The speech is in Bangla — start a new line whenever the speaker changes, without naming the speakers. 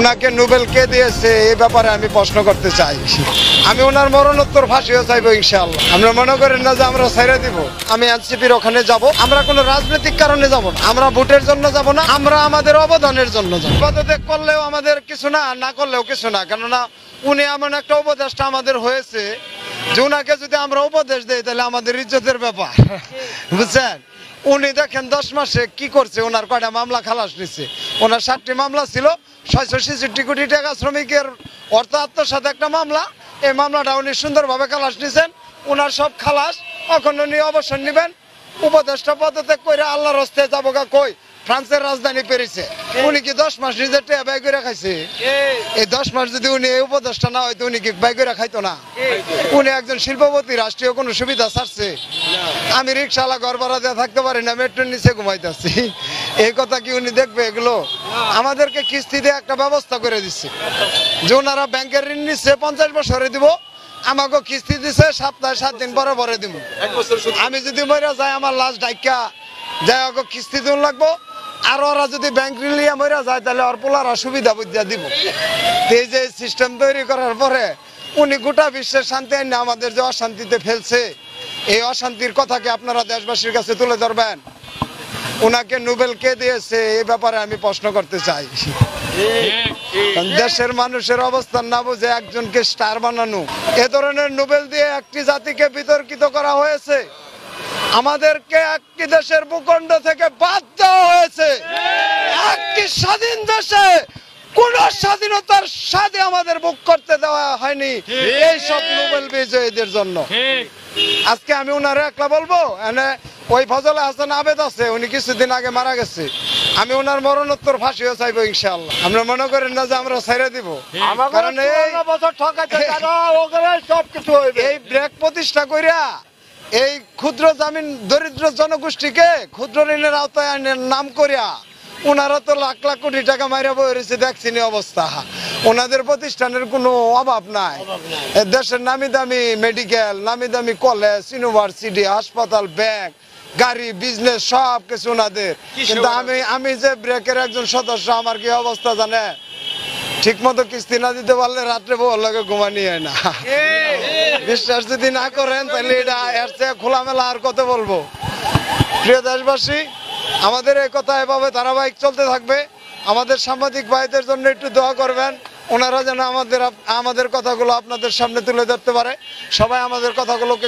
ওনাকে নোবেল কে দিয়েছে এই ব্যাপারে আমি প্রশ্ন করতে চাই। আমি ওনার মরণোত্তর ফাঁসিও চাইবো ইনশাআল্লাহ। আমরা মনে করেন না যে আমরা ছেড়ে দিব। আমি এনসিপির ওখানে যাব, আমরা কোনো রাজনৈতিক কারণে যাব না, আমরা ভোটের জন্য যাব না, আমরা আমাদের অবদানের জন্য যাব। পদত্যাগ করলেও আমাদের কিছু না, না করলেও কিছু না, কেননা উনি এমন একটা উপদেশটা আমাদের হয়েছে যে উনাকে যদি আমরা উপদেশ দেই তাহলে আমাদের ইজ্জতের ব্যাপার, বুঝছেন। উনি দেখেন 10 মাসে কি করছে, ওনার কয়টা মামলা খালাস নিচ্ছে। ওনার 7টি মামলা ছিল, 666 কোটি টাকা শ্রমিকের অর্থ আত্মসাৎ একটা মামলা। এই মামলাটা উনি সুন্দরভাবে খালাস নিছেন, ওনার সব খালাস। এখন উনি অবসর নেবেন, উপদেষ্টা পদত্যাগ করে আল্লাহর হস্তে যাবো গা কই, ফ্রান্সের রাজধানী প্যারিসে। উনি কি 10 মাস নিজের টেয়া ব্যয় করে খাইছে? এই 10 মাস যদি উনি এই উপদেষ্টা না হয়তো উনি কি ব্যয় করে খাইতো না? উনি একজন শিল্পপতি, রাষ্ট্রীয় কোনো সুবিধা ছাড়ছে? আমি রিক্সাওয়ালা ঘর ভাড়া দিয়ে থাকতে পারি না, মেট্রোর নিচে ঘুমাইতেছি, এই কথা কি উনি দেখবে? এগুলো আমাদেরকে কিস্তি দিয়ে একটা ব্যবস্থা করে দিচ্ছে যে ওনারা ব্যাংকের ঋণ নিচ্ছে 50 বছরে দিব, আমাকে কিস্তি দিছে সপ্তাহে 7 দিন পরে পরে দিব। আমি যদি মরে যাই আমার লাশ ডাইকা যাই ওকে কিস্তি দিন লাগবো, আর ওরা যদি ব্যাংক ঋণ লিয়া মরে যায় তাহলে ওর পোলারা সুবিধা বুঝিয়া দিব। এই যে সিস্টেম তৈরি করার পরে উনি গোটা বিশ্বের শান্তি আইনে আমাদের যে অশান্তিতে ফেলছে, এই অশান্তির কথাকে আপনারা দেশবাসীর কাছে তুলে ধরবেন। ওনাকে নোবেল কে দিয়েছে এই ব্যাপারে আমি প্রশ্ন করতে চাই। দেশের মানুষের অবস্থান না বুঝে একজনকে স্টার বানানো, এ ধরনের নোবেল দিয়ে একটি জাতিকে বিতর্কিত করা হয়েছে। আমাদেরকে একটি দেশের ভূখণ্ড থেকে বাদ দেওয়া হয়েছে। একটি স্বাধীন দেশে কোন স্বাধীনতার স্বাদে আমাদের ভোগ করতে দেওয়া হয়নি এই সব নোবেল বিজয়ীদের জন্য। আজকে আমি ওনারে একলা বলবো, ওই ফজলে হাসান আবেদ আছে, উনি কিছুদিন আগে মারা গেছে। আমি ওনার মরণোত্তর ফাঁসিও চাইবো ইনশাআল্লাহ। আমরা মনে করেন না যে আমরা ছেড়ে দিব, কারণ এই ব্রেক প্রতিষ্ঠা করিয়া এই ক্ষুদ্র জামিন দরিদ্র জনগোষ্ঠীকে ক্ষুদ্র ঋণের আওতায় আইনের নাম করিয়া ওনারা তো লাখ লাখ কোটি টাকা মাইরা বয়ে রয়েছে, দেখছিনি অবস্থা। ওনাদের প্রতিষ্ঠানের কোনো অভাব নাই। দেশের নামি দামি মেডিকেল, নামি দামি কলেজ, ইউনিভার্সিটি, হাসপাতাল, ব্যাংক, গাড়ি, বিজনেস সব কিছু ওনাদের। কিন্তু আমি যে ব্রেকের একজন সদস্য, আমার কি অবস্থা জানে? ঠিক মতো কিস্তি না দিতে পারলে রাত্রে বউর লাগে ঘুমানি হয় না। বিশ্বাস যদি না করেন তাহলে এটা এর চেয়ে খোলামেলা আর কত বলবো। প্রিয় দেশবাসী, আমাদের এই কথা এভাবে ধারাবাহিক চলতে থাকবে। আমাদের সাংবাদিক ভাইদের জন্য একটু দোয়া করবেন, ওনারা যেন আমাদের কথাগুলো আপনাদের সামনে তুলে ধরতে পারে। সবাই আমাদের কথাগুলোকে